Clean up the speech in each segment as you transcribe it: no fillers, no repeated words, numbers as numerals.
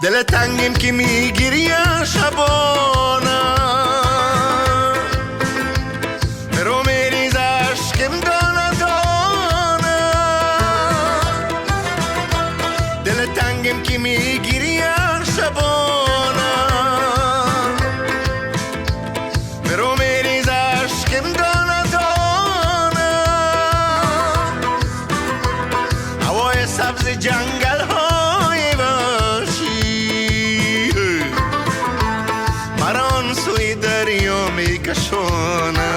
دل تنگیم که میگیری شبانه برو میریز عشقم دانه دانه دل تنگیم که میگیری شبانه برو میریز عشقم دانه دانه هوای سبز جنگل های وحشی مران سوی دریا میکشونه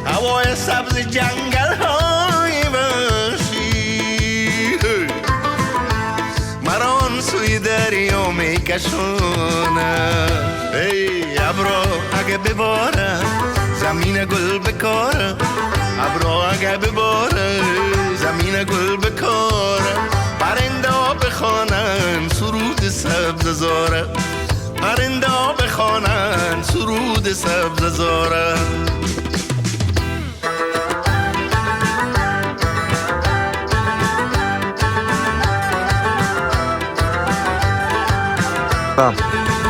هوای سبز جنگل های وحشی مران سوی دریا میکشونه ای ابرو اگه بباره زمین گل بکاره ابرو اگه بباره زمین گل بکاره پرنده ها بخوانن سرود سبز زاره پرنده ها بخوانن سرود سبز زاره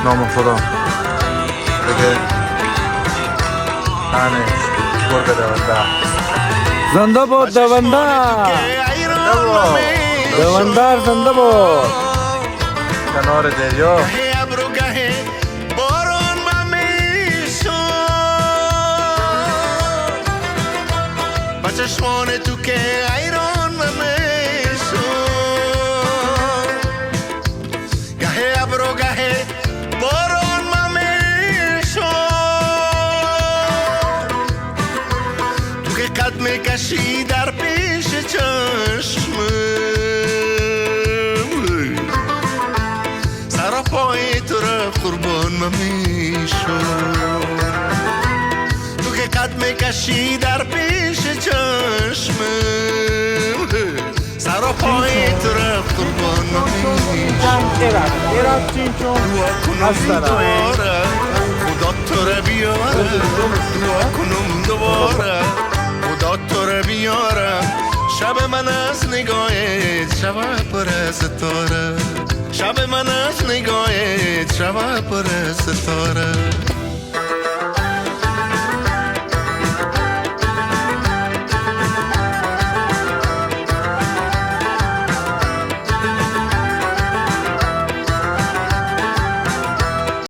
نام خدا بگه تنه گرگ دونده زنده باد دونده دوندر زنده باد کنار دریا چشمان تو که ایران و میشون گهه ابرو گهه باران و میشون تو که قد میکشی در پیش چشمم سر پای تو را قربان و میشون تو که قد میکشی در پیش چشمم سر و پای تو را قربان میشم دعا کنم دوباره خدا تو را بیاره دعا کنم دوباره خدا تو را بیاره شب من از نگاهت شب پر ستاره شب من از نگاهت شب پر ستاره